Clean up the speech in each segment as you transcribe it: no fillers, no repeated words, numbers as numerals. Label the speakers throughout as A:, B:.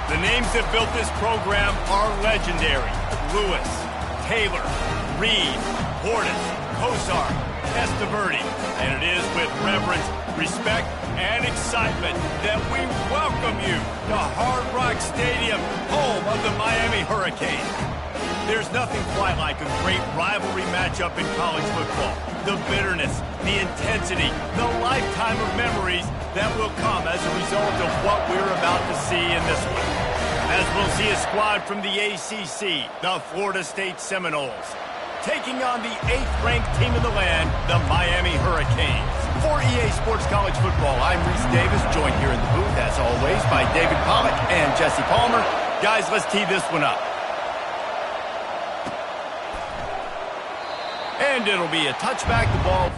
A: The names that built this program are legendary. Lewis, Taylor, Reed, Portis, Kosar, Testaverde. And it is with reverence, respect, and excitement that we welcome you to Hard Rock Stadium, home of the Miami Hurricanes. There's nothing quite like a great rivalry matchup in college football. The bitterness, the intensity, the lifetime of memories that will come as a result of what we're about to see in this one. As we'll see a squad from the ACC, the Florida State Seminoles, taking on the 8th-ranked team in the land, the Miami Hurricanes. For EA Sports College Football, I'm Reese Davis, joined here in the booth, as always, by David Pollack and Jesse Palmer. Guys, let's tee this one up. And it'll be a touchback, the ball.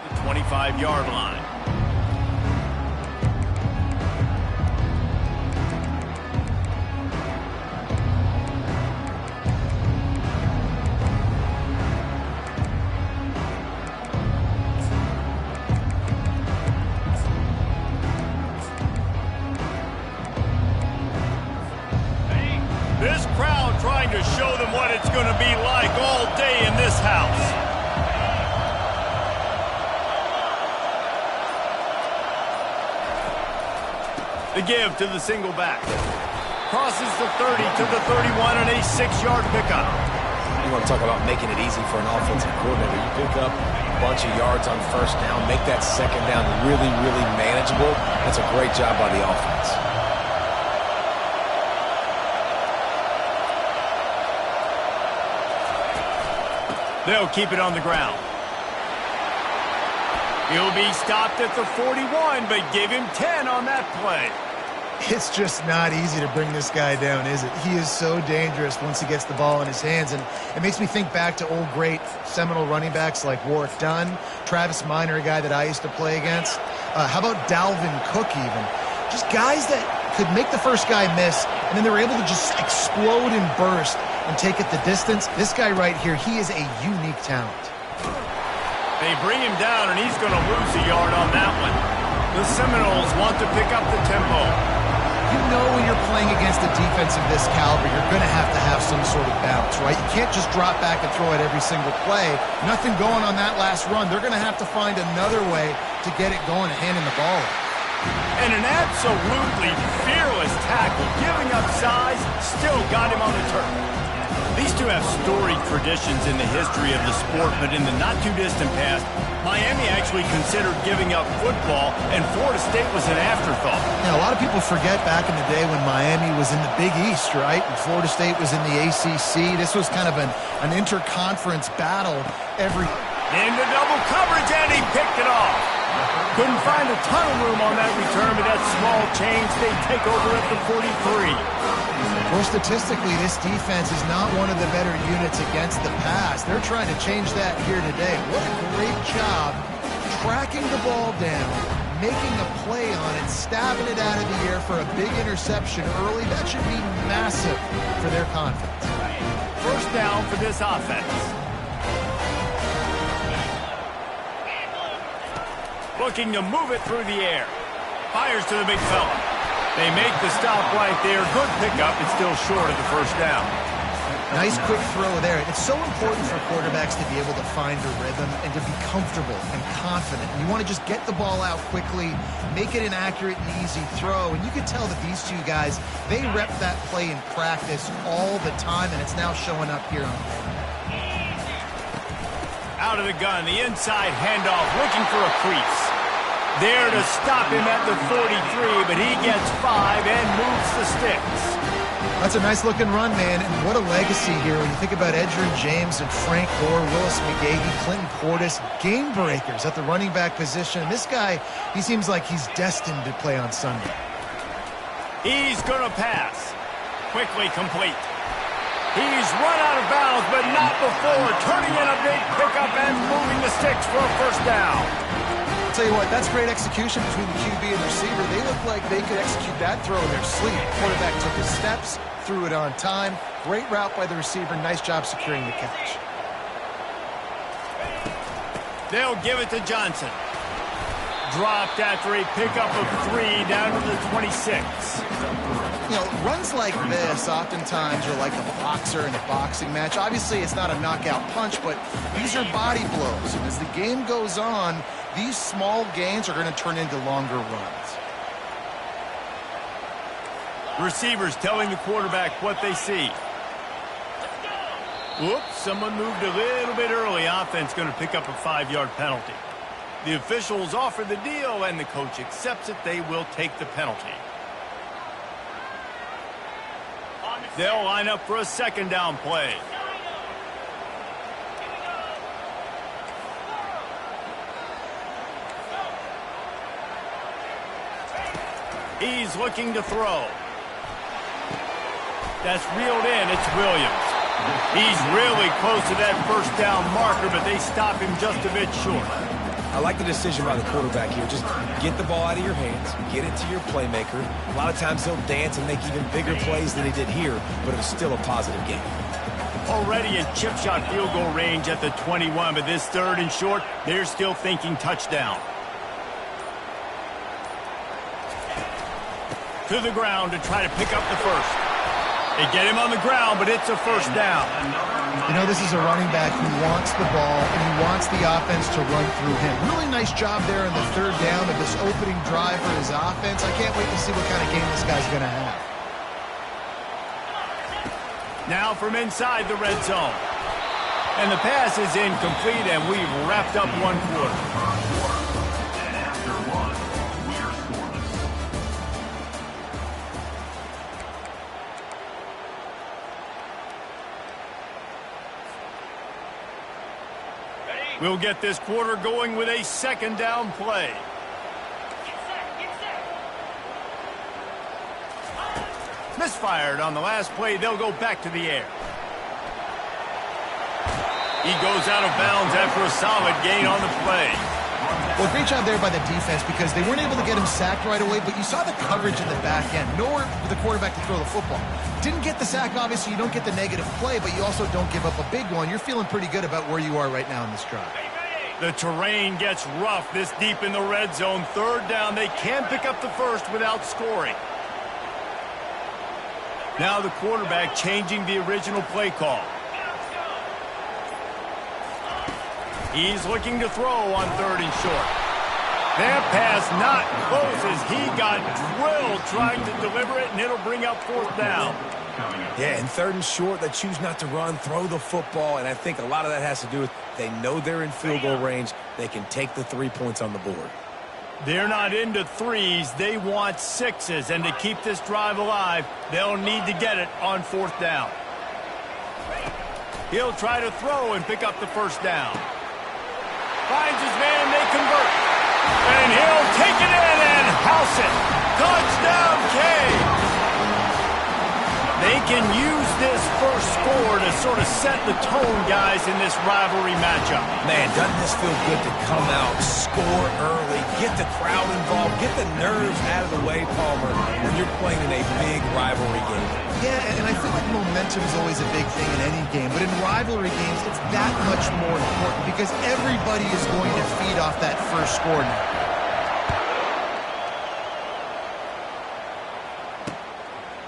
A: The 25-yard line. This crowd trying to show them what it's going to be like all day in this house. The give to the single back. Crosses the 30 to the 31 and a 6-yard pickup.
B: You want to talk about making it easy for an offensive coordinator. You pick up a bunch of yards on first down, make that second down really, really manageable. That's a great job by the offense.
A: They'll keep it on the ground. He'll be stopped at the 41, but give him 10 on that play.
C: It's just not easy to bring this guy down, is it? He is so dangerous once he gets the ball in his hands, and it makes me think back to old great Seminole running backs like Warwick Dunn, Travis Minor, a guy that I used to play against. How about Dalvin Cook even? Just guys that could make the first guy miss, and then they were able to just explode and burst and take it the distance. This guy right here, he is a unique talent.
A: They bring him down, and he's going to lose a yard on that one. The Seminoles want to pick up the tempo.
C: You know when you're playing against a defense of this caliber, you're going to have some sort of bounce, right? You can't just drop back and throw it every single play. Nothing going on that last run. They're going to have to find another way to get it going and handing the ball off.
A: And an absolutely fearless tackle, giving up size, still got him on the turf. These two have storied traditions in the history of the sport, but in the not-too-distant past, Miami actually considered giving up football, and Florida State was an afterthought.
C: Yeah, a lot of people forget back in the day when Miami was in the Big East, right? And Florida State was in the ACC. This was kind of an interconference battle every
A: Into double coverage, and he picked it off. Couldn't find a ton of room on that return, but that small change, they take over at the 43.
C: Well, statistically, this defense is not one of the better units against the pass. They're trying to change that here today. What a great job tracking the ball down, making a play on it, stabbing it out of the air for a big interception early. That should be massive for their confidence.
A: First down for this offense. Looking to move it through the air. Fires to the big fella. They make the stop right there. Good pickup. It's still short of the first down.
C: Nice quick throw there. It's so important for quarterbacks to be able to find a rhythm and to be comfortable and confident. You want to just get the ball out quickly, make it an accurate and easy throw. And you can tell that these two guys, they rep that play in practice all the time, and it's now showing up here on the field.
A: Out of the gun, the inside handoff, looking for a crease. There to stop him at the 43, but he gets 5 and moves the sticks.
C: That's a nice-looking run, man, and what a legacy here when you think about Edgerrin James and Frank Gore, Willis McGahee, Clinton Portis, game breakers at the running back position. This guy, he seems like he's destined to play on Sunday.
A: He's going to pass. Quickly complete. He's run out of bounds, but not before turning in a big pickup and moving the sticks for a first down.
C: I'll tell you what, that's great execution between the QB and receiver. They look like they could execute that throw in their sleep. Quarterback took his steps, threw it on time. Great route by the receiver. Nice job securing the catch.
A: They'll give it to Johnson. Dropped after a pickup of 3 down to the 26.
C: You know, runs like this oftentimes are like a boxer in a boxing match. Obviously, it's not a knockout punch, but these are body blows. And as the game goes on, these small gains are going to turn into longer runs.
A: Receivers telling the quarterback what they see. Whoops, someone moved a little bit early. Offense going to pick up a 5-yard penalty. The officials offer the deal, and the coach accepts it. They will take the penalty. They'll line up for a second down play. He's looking to throw. That's reeled in. It's Williams. He's really close to that first down marker, but they stop him just a bit short.
B: I like the decision by the quarterback here. Just get the ball out of your hands, get it to your playmaker. A lot of times he'll dance and make even bigger plays than he did here, but it was still a positive game.
A: Already in chip shot field goal range at the 21, but this third and short, they're still thinking touchdown. To the ground to try to pick up the first. They get him on the ground, but it's a first down.
C: You know, this is a running back who wants the ball and he wants the offense to run through him. Really nice job there in the third down of this opening drive for his offense. I can't wait to see what kind of game this guy's going to have.
A: Now from inside the red zone. And the pass is incomplete, and we've wrapped up one quarter. We'll get this quarter going with a second down play. Misfired on the last play. They'll go back to the air. He goes out of bounds after a solid gain on the play.
C: Well, great job there by the defense because they weren't able to get him sacked right away, but you saw the coverage in the back end. Nowhere for the quarterback to throw the football. Didn't get the sack, obviously. You don't get the negative play, but you also don't give up a big one. You're feeling pretty good about where you are right now in this drive.
A: The terrain gets rough this deep in the red zone. Third down, they can pick up the first without scoring. Now the quarterback changing the original play call. He's looking to throw on third and short. That pass not close as he got drilled trying to deliver it, and it'll bring up fourth down.
B: Yeah, and third and short, they choose not to run, throw the football, and I think a lot of that has to do with they know they're in field goal range. They can take the 3 points on the board.
A: They're not into threes. They want sixes, and to keep this drive alive, they'll need to get it on fourth down. He'll try to throw and pick up the first down. Finds his man and they convert. And he'll take it in and house it. Touchdown, K. They can use this first score to sort of set the tone, guys, in this rivalry matchup.
B: Man, doesn't this feel good to come out, score early, get the crowd involved, get the nerves out of the way, Palmer, when you're playing in a big rivalry game.
C: Yeah, and I feel like momentum is always a big thing in any game, but in rivalry games, it's that much more important because everybody is going to feed off that first score now.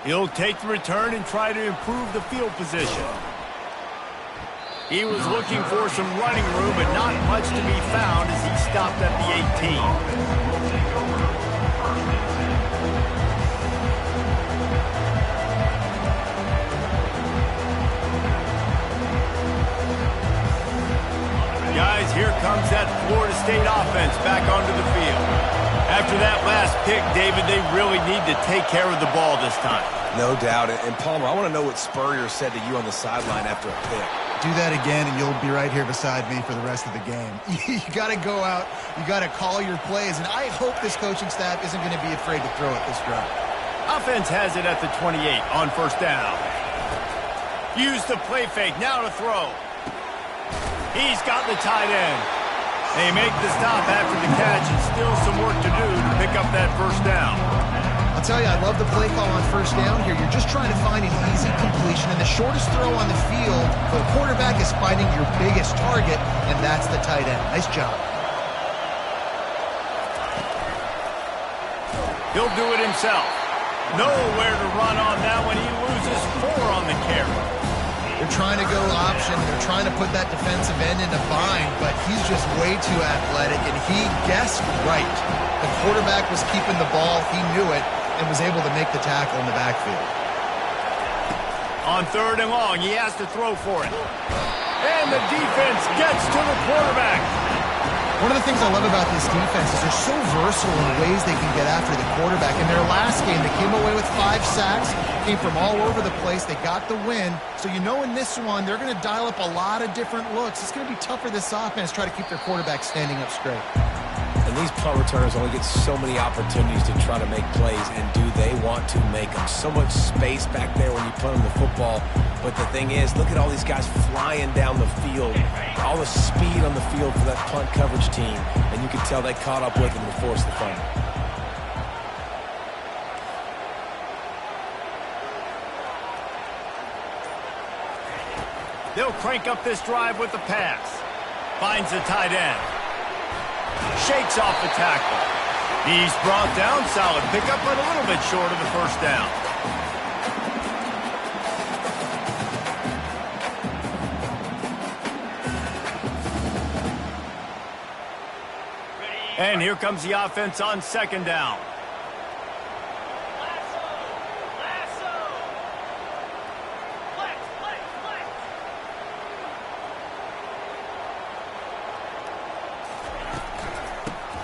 A: He'll take the return and try to improve the field position. He was looking for some running room, but not much to be found as he stopped at the 18. Guys, here comes that Florida State offense back onto the field. After that last pick, David, they really need to take care of the ball this time.
B: No doubt. And Palmer, I want to know what Spurrier said to you on the sideline after a pick.
C: Do that again, and you'll be right here beside me for the rest of the game. You got to go out. You got to call your plays, and I hope this coaching staff isn't going to be afraid to throw it this drive.
A: Offense has it at the 28 on first down. Use the play fake. Now to throw. He's got the tight end. They make the stop after the catch, and still some work to do to pick up that first down.
C: I'll tell you, I love the play call on first down here. You're just trying to find an easy completion, and the shortest throw on the field for the quarterback is finding your biggest target, and that's the tight end. Nice job.
A: He'll do it himself. Nowhere to run on that one. He loses 4 on the carry.
C: They're trying to go option. They're trying to put that defensive end in a bind, but he's just way too athletic, and he guessed right. The quarterback was keeping the ball. He knew it and was able to make the tackle in the backfield.
A: On third and long, he has to throw for it. And the defense gets to the quarterback.
C: One of the things I love about this defense is they're so versatile in ways they can get after the quarterback. In their last game, they came away with 5 sacks, came from all over the place. They got the win. So you know in this one, they're going to dial up a lot of different looks. It's going to be tough for this offense to try to keep their quarterback standing up straight.
B: And these punt returners only get so many opportunities to try to make plays, and do they want to make them? So much space back there when you punt them the football. But the thing is, look at all these guys flying down the field, all the speed on the field for that punt coverage team, and you can tell they caught up with them to force the fumble.
A: They'll crank up this drive with the pass. Finds the tight end. Shakes off the tackle. He's brought down. Solid pickup, but a little bit short of the first down. And here comes the offense on second down.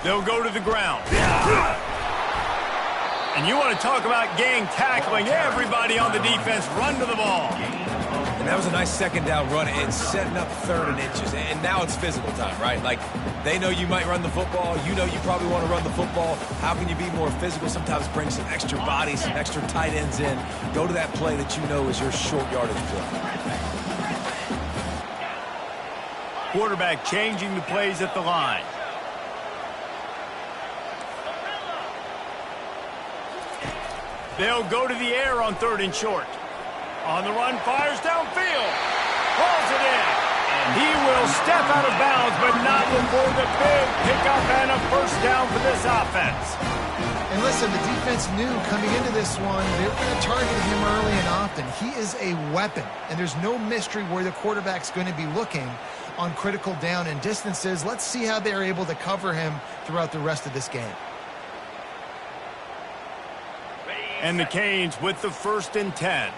A: They'll go to the ground. And you want to talk about gang tackling. Everybody on the defense run to the ball.
B: And that was a nice second down run and setting up 3rd and inches. And now it's physical time, right? Like, they know you might run the football. You know you probably want to run the football. How can you be more physical? Sometimes bring some extra bodies, some extra tight ends in. Go to that play that you know is your short yardage play.
A: Quarterback changing the plays at the line. They'll go to the air on 3rd and short. On the run, fires downfield. Hauls it in. And he will step out of bounds, but not before the big pickup and a first down for this offense.
C: And listen, the defense knew coming into this one, they were going to target him early and often. He is a weapon, and there's no mystery where the quarterback's going to be looking on critical down and distances. Let's see how they're able to cover him throughout the rest of this game.
A: And the Canes with the 1st and 10.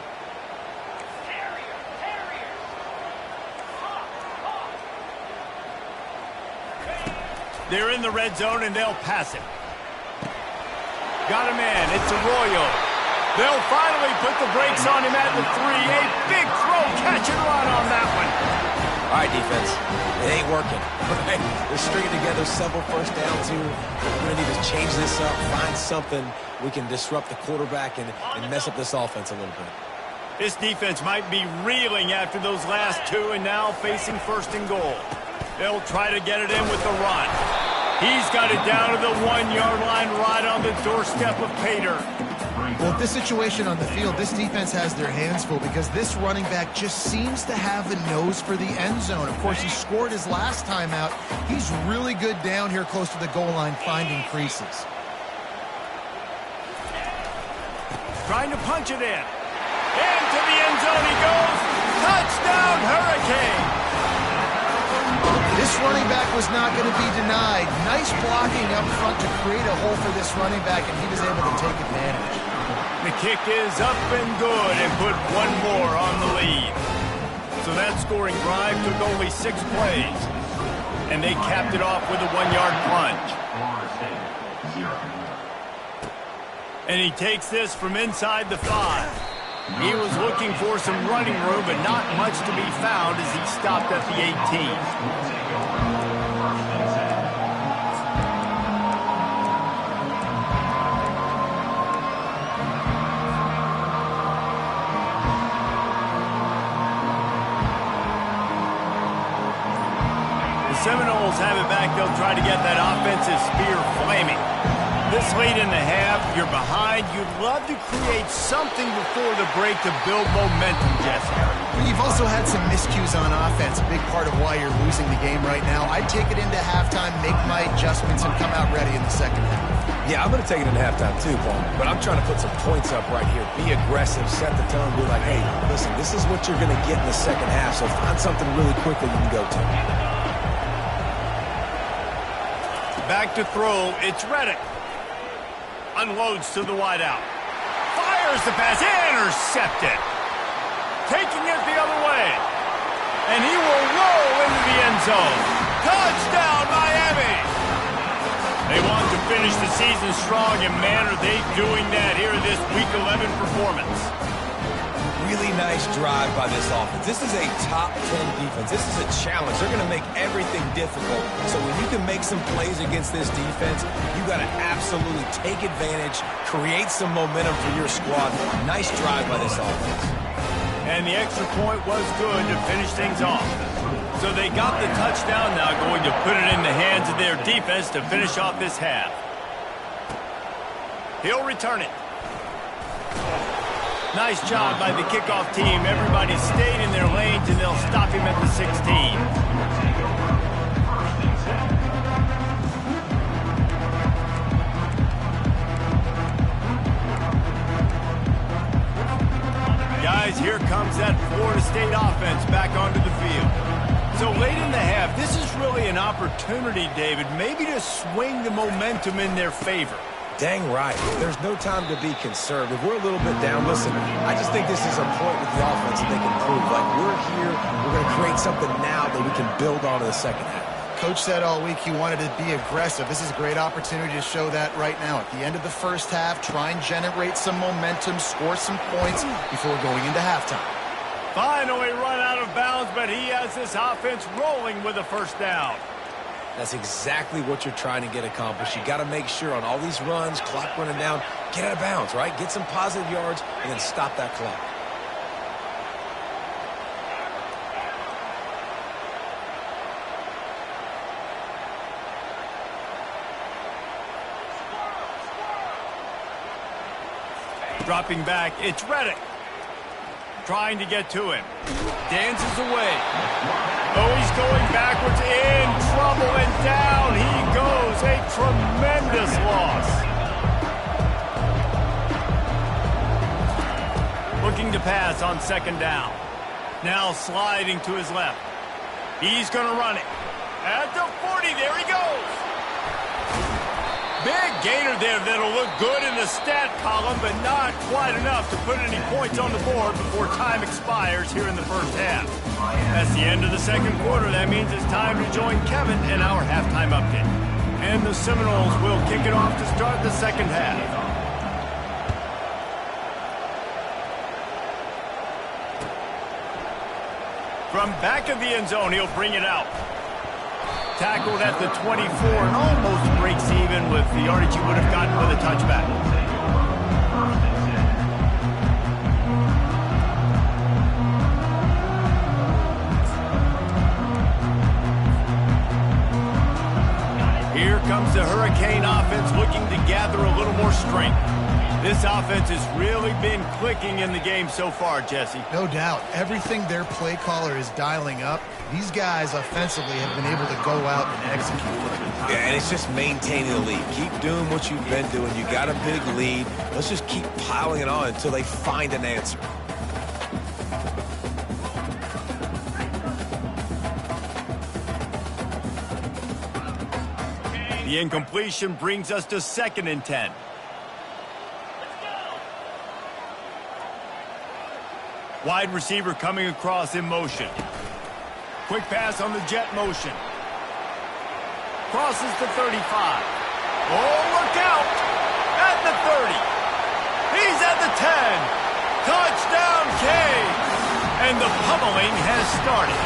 A: They're in the red zone, and they'll pass it. Got him in. It's Arroyo. They'll finally put the brakes on him at the 3. A big throw, catch and run on that one.
B: All right, defense, it ain't working. Right? They're stringing together several first downs here. We're going to need to change this up, find something we can disrupt the quarterback and mess up this offense a little bit.
A: This defense might be reeling after those last two and now facing first and goal. They'll try to get it in with the run. He's got it down to the 1-yard line right on the doorstep of Pater.
C: Well, this situation on the field, this defense has their hands full because this running back just seems to have a nose for the end zone. Of course, he scored his last time out. He's really good down here close to the goal line finding creases.
A: Trying to punch it in. Into the end zone he goes. Touchdown, Hurricane.
C: This running back was not going to be denied. Nice blocking up front to create a hole for this running back, and he was able to take advantage.
A: The kick is up and good and put one more on the lead. So that scoring drive took only 6 plays, and they capped it off with a 1-yard plunge. And he takes this from inside the 5. He was looking for some running room, but not much to be found as he stopped at the 18. Seminoles have it back. They'll try to get that offensive spear flaming. This late in the half, you're behind. You'd love to create something before the break to build momentum, Jesse.
C: You've also had some miscues on offense, a big part of why you're losing the game right now. I'd take it into halftime, make my adjustments, and come out ready in the second half.
B: Yeah, I'm going to take it into halftime too, Paul. But I'm trying to put some points up right here. Be aggressive, set the tone, be like, hey, listen, this is what you're going to get in the second half, so find something really quickly you can go to.
A: Back to throw, it's Reddick. Unloads to the wideout. Fires the pass, intercepted. Taking it the other way. And he will roll into the end zone. Touchdown, Miami! They want to finish the season strong, and man, are they doing that here in this Week 11 performance.
B: Really nice drive by this offense. This is a top 10 defense. This is a challenge. They're going to make everything difficult. So when you can make some plays against this defense, you got to absolutely take advantage, create some momentum for your squad. Nice drive by this offense.
A: And the extra point was good to finish things off. So they got the touchdown, now going to put it in the hands of their defense to finish off this half. He'll return it. Nice job by the kickoff team. Everybody stayed in their lanes, and they'll stop him at the 16. Guys, here comes that Florida State offense back onto the field. So late in the half, this is really an opportunity, David, maybe to swing the momentum in their favor.
B: Dang right. There's no time to be conservative. We're a little bit down. Listen, I just think this is a point with the offense that they can prove. Like, we're here. We're going to create something now that we can build on in the second half.
C: Coach said all week he wanted to be aggressive. This is a great opportunity to show that right now. At the end of the first half, try and generate some momentum, score some points before going into halftime.
A: Finally run out of bounds, but he has this offense rolling with a first down.
B: That's exactly what you're trying to get accomplished. You got to make sure on all these runs, clock running down, get out of bounds, right? Get some positive yards and then stop that clock.
A: Dropping back, it's Reddick. Trying to get to him. Dances away. Oh, he's going backwards, in trouble, and down he goes. A tremendous loss. Looking to pass on second down. Now sliding to his left. He's going to run it. At the 40, there he goes. Big gainer there that'll look good in the stat column, but not quite enough to put any points on the board before time expires here in the first half. That's the end of the second quarter. That means it's time to join Kevin in our halftime update. And the Seminoles will kick it off to start the second half. From back of the end zone, he'll bring it out. Tackled at the 24 and almost breaks even with the yardage he would have gotten with a touchback. Here comes the Hurricane offense looking to gather a little more strength. This offense has really been clicking in the game so far, Jesse.
C: No doubt. Everything their play caller is dialing up, these guys offensively have been able to go out and execute.
B: Yeah, and it's just maintaining the lead. Keep doing what you've been doing. You got a big lead. Let's just keep piling it on until they find an answer.
A: The incompletion brings us to 2nd and 10. Wide receiver coming across in motion. Quick pass on the jet motion. Crosses the 35. Oh, look out! At the 30. He's at the 10. Touchdown, Canes! And the pummeling has started.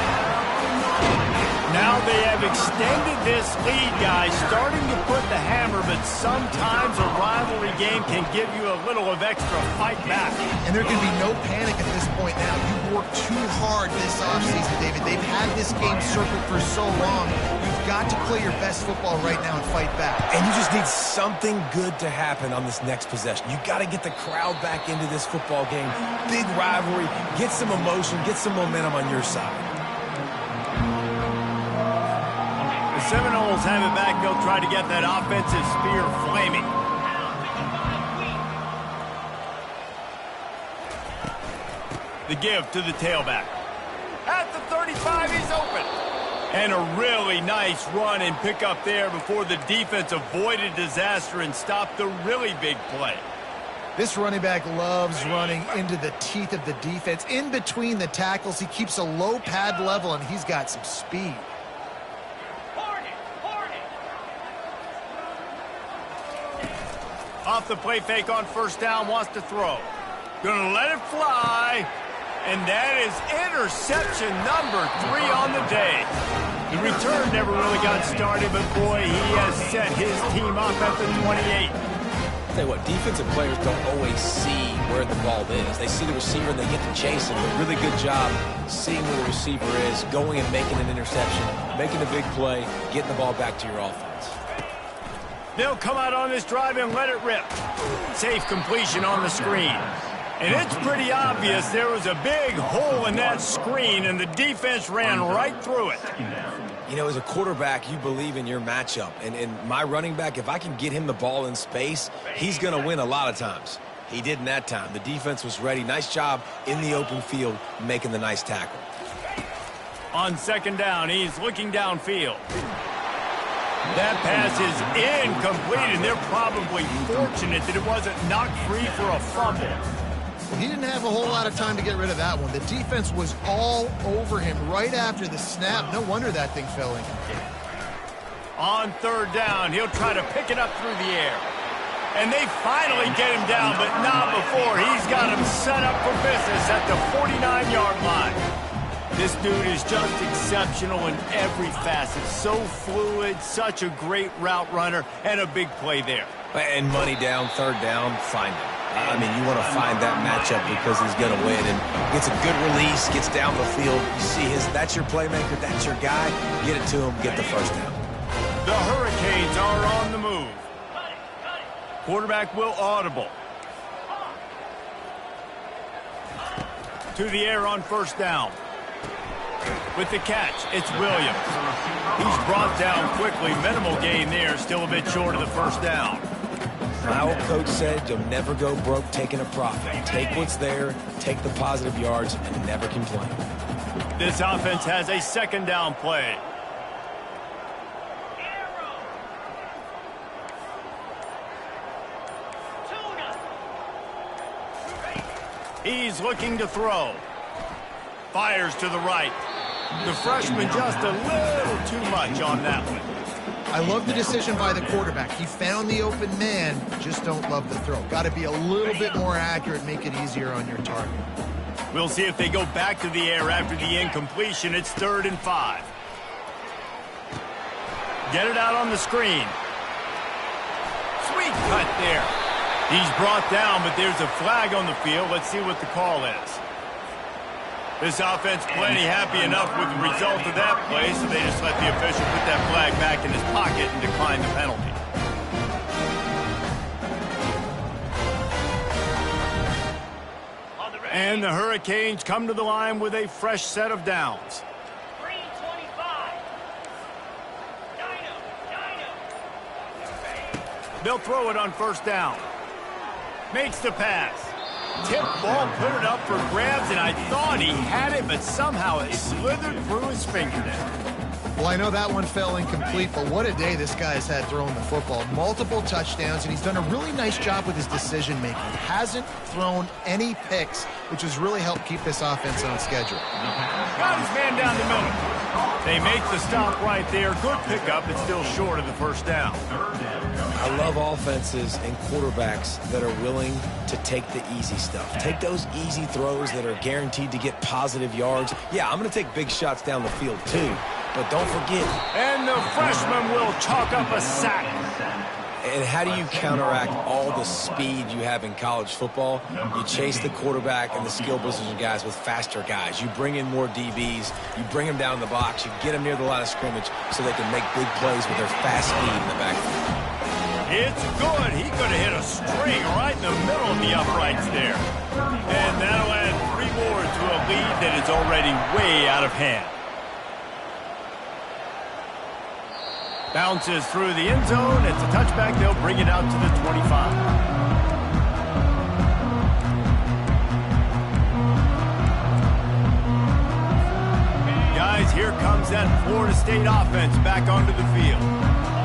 A: Now they have extended this lead, guys, starting to put the hammer, but sometimes a rivalry game can give you a little of extra fight back.
C: And there can be no panic at this point now. You've worked too hard this offseason, David. They've had this game circled for so long. You've got to play your best football right now and fight back.
B: And you just need something good to happen on this next possession. You got to get the crowd back into this football game. Big rivalry. Get some emotion. Get some momentum on your side.
A: Seminoles have it back. They'll try to get that offensive spear flaming. The give to the tailback. At the 35, he's open. And a really nice run and pick up there before the defense avoided disaster and stopped the really big play.
C: This running back loves running into the teeth of the defense. In between the tackles, he keeps a low pad level, and he's got some speed.
A: Off the play fake on 1st down, wants to throw. Gonna let it fly. And that is interception number 3 on the day. The return never really got started, but boy, he has set his team up at the 28.
B: I'll tell you what, defensive players don't always see where the ball is. They see the receiver and they get to chase him. A really good job seeing where the receiver is, going and making an interception, making a big play, getting the ball back to your offense.
A: They'll come out on this drive and let it rip. Safe completion on the screen. And it's pretty obvious there was a big hole in that screen, and the defense ran right through it.
B: You know, as a quarterback, you believe in your matchup. And my running back, if I can get him the ball in space, he's going to win a lot of times. He didn't that time. The defense was ready. Nice job in the open field making the nice tackle.
A: On 2nd down, he's looking downfield. That pass is incomplete, and they're probably fortunate that it wasn't knocked free for a fumble.
C: Well, he didn't have a whole lot of time to get rid of that one. The defense was all over him right after the snap. No wonder that thing fell in.
A: On 3rd down, he'll try to pick it up through the air. And they finally get him down, but not before. He's got him set up for business at the 49-yard line. This dude is just exceptional in every facet. So fluid, such a great route runner, and a big play there.
B: And money down, 3rd down, find him. I mean, you want to find that matchup because he's going to win. And gets a good release, gets down the field. You see that's your playmaker, that's your guy. Get it to him, get the 1st down.
A: The Hurricanes are on the move. Quarterback will audible. To the air on 1st down. With the catch, it's Williams. He's brought down quickly. Minimal gain there, still a bit short of the 1st down.
B: My old coach said you'll never go broke taking a profit. Take what's there, take the positive yards, and never complain.
A: This offense has a 2nd down play. He's looking to throw. Fires to the right. The freshman just a little too much on that one.
C: I love the decision by the quarterback. He found the open man, just don't love the throw. Got to be a little bit more accurate, make it easier on your target.
A: We'll see if they go back to the air after the incompletion. It's 3rd and 5. Get it out on the screen. Sweet cut there. He's brought down, but there's a flag on the field. Let's see what the call is. This offense plenty happy enough with the result of that play, so they just let the official put that flag back in his pocket and decline the penalty. And the Hurricanes come to the line with a fresh set of downs. They'll throw it on 1st down. Makes the pass. Tip ball, put it up for grabs, and I thought he had it, but somehow it slithered through his fingernail.
C: Well, I know that one fell incomplete, but what a day this guy has had throwing the football. Multiple touchdowns, and he's done a really nice job with his decision-making. Hasn't thrown any picks, which has really helped keep this offense on schedule.
A: Got his man down the middle. They make the stop right there. Good pickup, but still short of the 1st down.
B: I love offenses and quarterbacks that are willing to take the easy stuff. Take those easy throws that are guaranteed to get positive yards. Yeah, I'm going to take big shots down the field too, but don't forget.
A: And the freshman will chalk up a sack.
B: And how do you counteract all the speed you have in college football? You chase the quarterback and the skill position guys with faster guys. You bring in more DBs. You bring them down in the box. You get them near the line of scrimmage so they can make big plays with their fast speed in the backfield.
A: It's good. He could have hit a string right in the middle of the uprights there. And that'll add 3 more to a lead that is already way out of hand. Bounces through the end zone. It's a touchback. They'll bring it out to the 25. Guys, here comes that Florida State offense back onto the field.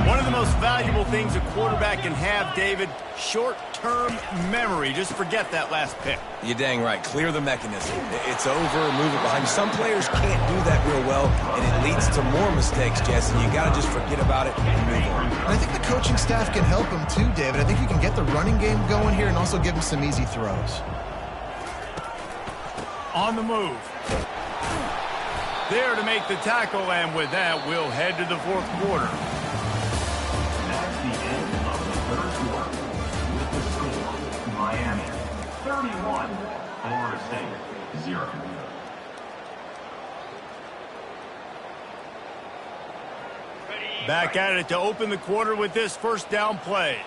A: One of the most valuable things a quarterback can have, David, short-term memory. Just forget that last pick.
B: You're dang right. Clear the mechanism. It's over, move it behind you. Some players can't do that real well, and it leads to more mistakes, Jesse. You got to just forget about it and move on.
C: And I think the coaching staff can help him too, David. I think you can get the running game going here and also give him some easy throws.
A: On the move. There to make the tackle, and with that, we'll head to the 4th quarter.
D: Miami, 31, Florida State, 0.
A: Back at it to open the quarter with this 1st down play.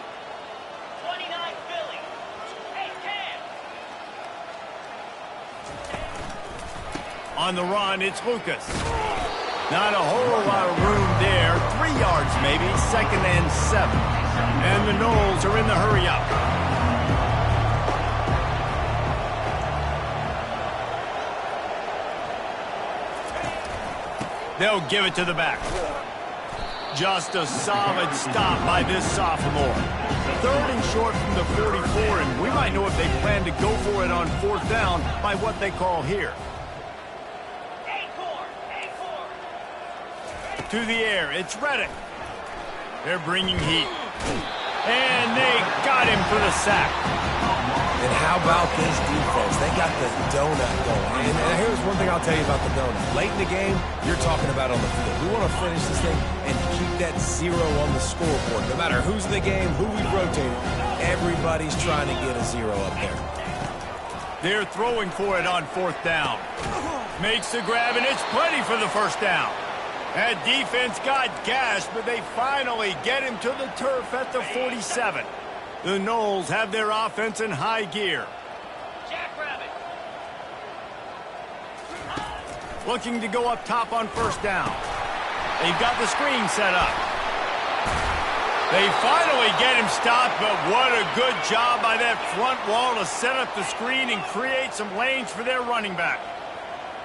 E: 29 Philly. Hey, Cam.
A: On the run, it's Lucas. Not a whole lot of room there. 3 yards maybe, 2nd and 7. And the Noles are in the hurry-up. They'll give it to the back. Just a solid stop by this sophomore. 3rd and short from the 44, and we might know if they plan to go for it on 4th down by what they call here. To the air, it's Reddick. They're bringing heat. And they got him for the sack.
B: And how about this defense? They got the donut going. And here's one thing I'll tell you about the donut. Late in the game, you're talking about on the field. We want to finish this thing and keep that 0 on the scoreboard. No matter who's in the game, who we rotate, everybody's trying to get a 0 up there.
A: They're throwing for it on 4th down. Makes the grab, and it's plenty for the 1st down. That defense got gashed, but they finally get him to the turf at the 47. The Noles have their offense in high gear.
E: Jackrabbit.
A: Looking to go up top on 1st down. They've got the screen set up. They finally get him stopped, but what a good job by that front wall to set up the screen and create some lanes for their running back.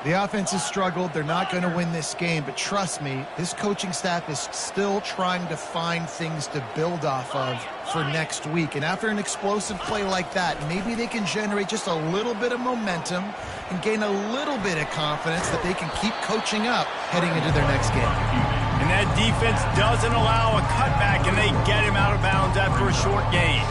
C: The offense has struggled. They're not going to win this game, but trust me, this coaching staff is still trying to find things to build off of for next week. And after an explosive play like that, maybe they can generate just a little bit of momentum and gain a little bit of confidence that they can keep coaching up heading into their next game.
A: And that defense doesn't allow a cutback, and they get him out of bounds after a short gain.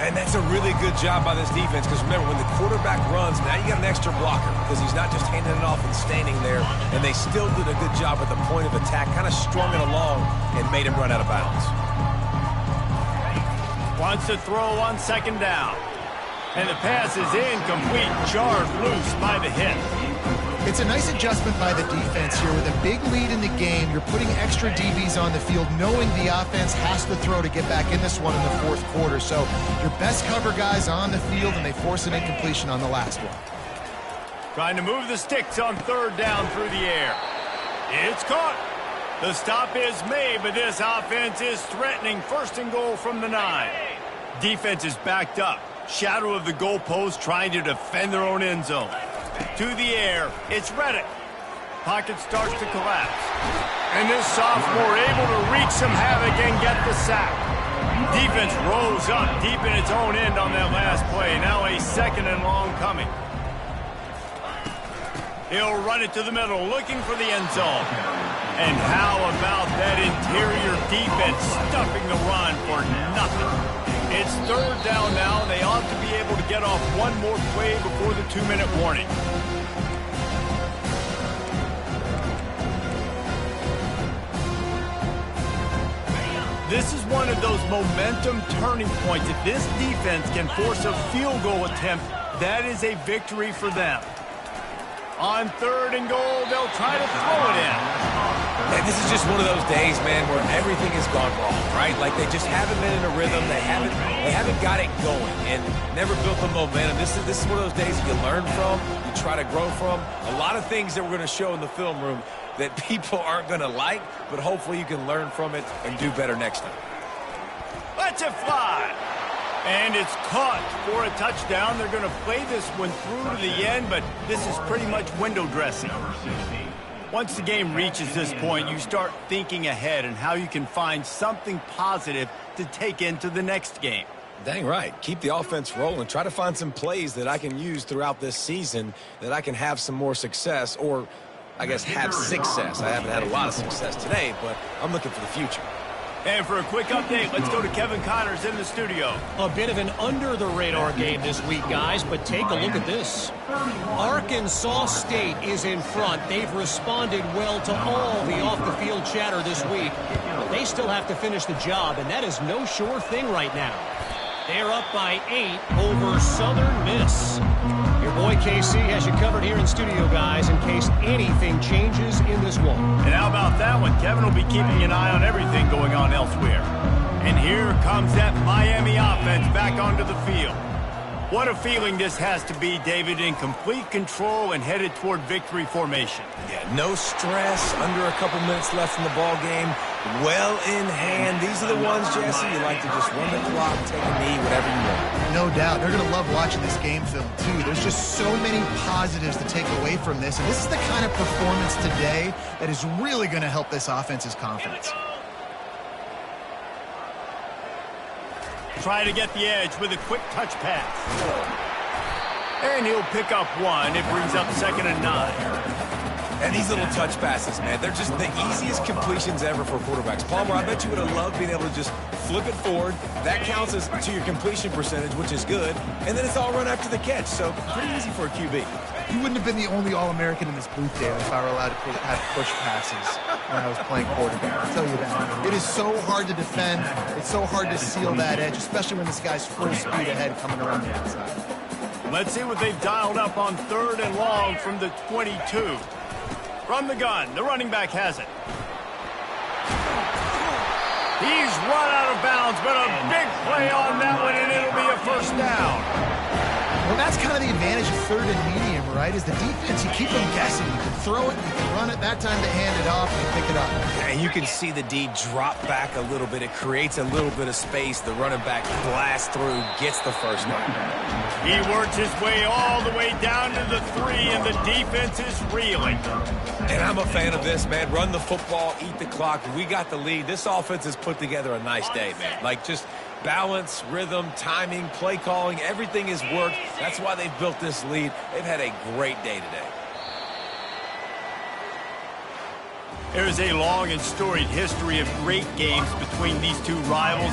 B: And That's a really good job by this defense because remember, when the quarterback runs, now you got an extra blocker because he's not just handing it off and standing there, and they still did a good job at the point of attack, kind of strung it along and made him run out of bounds.
A: Wants to throw on second down. And the pass is incomplete, jarred loose by the hit.
C: It's a nice adjustment by the defense here. With a big lead in the game, you're putting extra DBs on the field, knowing the offense has to throw to get back in this one in the fourth quarter. So your best cover guys on the field, and they force an incompletion on the last one.
A: Trying to move the sticks on third down through the air. It's caught. The stop is made, but this offense is threatening first and goal from the 9. Defense is backed up. Shadow of the goalpost, trying to defend their own end zone. To the air, it's Reddick. Pocket starts to collapse. And this sophomore able to wreak some havoc and get the sack. Defense rose up deep in its own end on that last play. Now a second and long coming. He'll run it to the middle, looking for the end zone. And how about that interior defense stuffing the run for nothing? It's third down now, and they ought to be able to get off one more play before the 2-minute warning. This is one of those momentum turning points. If this defense can force a field goal attempt, that is a victory for them. On third and goal, they'll try to throw it in.
B: And this is just one of those days, man, where everything has gone wrong, right? Like they just haven't been in a rhythm. They haven't got it going and never built the momentum. This is one of those days you learn from, you try to grow from. A lot of things that we're going to show in the film room that people aren't going to like, but hopefully you can learn from it and do better next time.
A: Let's it fly. And it's caught for a touchdown. They're going to play this one through to the end, but this is pretty much window dressing. Once the game reaches this point, you start thinking ahead and how you can find something positive to take into the next game.
B: Dang right. Keep the offense rolling. Try to find some plays that I can use throughout this season that I can have some more success, or I guess have success. I haven't had a lot of success today, but I'm looking for the future.
A: And for a quick update, let's go to Kevin Connors in the studio.
F: A bit of an under-the-radar game this week, guys, but take a look at this. Arkansas State is in front. They've responded well to all the off-the-field chatter this week, but they still have to finish the job, and that is no sure thing right now. They're up by 8 over Southern Miss. Your boy KC has you covered here in studio, guys, in case anything changes in this one.
A: And how about that one? Kevin will be keeping an eye on everything going on elsewhere. And here comes that Miami offense back onto the field. What a feeling this has to be, David, in complete control and headed toward victory formation.
B: Yeah, no stress, under a couple minutes left in the ball game, well in hand. These are the ones, Jesse, you like to just run the clock, take a knee, whatever you want.
C: No doubt. They're going to love watching this game film, too. There's just so many positives to take away from this, and this is the kind of performance today that is really going to help this offense's confidence.
A: Try to get the edge with a quick touch pass. And he'll pick up one. It brings up 2nd and 9.
B: And these little touch passes, man, they're just the easiest completions ever for quarterbacks. Palmer, I bet you would have loved being able to just flip it forward. That counts as to your completion percentage, which is good. And then it's all run after the catch, so pretty easy for a QB.
C: You wouldn't have been the only All-American in this booth, David, if I were allowed to have push passes when I was playing quarterback. I'll tell you that. It is so hard to defend. It's so hard to seal that edge, especially when this guy's full speed ahead coming around the outside.
A: Let's see what they've dialed up on 3rd and long from the 22. From the gun, the running back has it. He's run out of bounds, but a big play on that one, and it'll be a first down.
C: Well, that's kind of the advantage of 3rd and medium, right? Is the defense, you keep them guessing. You can throw it, you can run it. That time they hand it off and you pick it up.
B: And you can see the D drop back a little bit. It creates a little bit of space. The running back blasts through, gets the first down.
A: He works his way all the way down to the 3, and the defense is reeling.
B: And I'm a fan of this, man. Run the football, eat the clock. We got the lead. This offense has put together a nice day, man. Like, just balance, rhythm, timing, play calling, everything has worked. That's why they've built this lead. They've had a great day today.
A: There is a long and storied history of great games between these two rivals.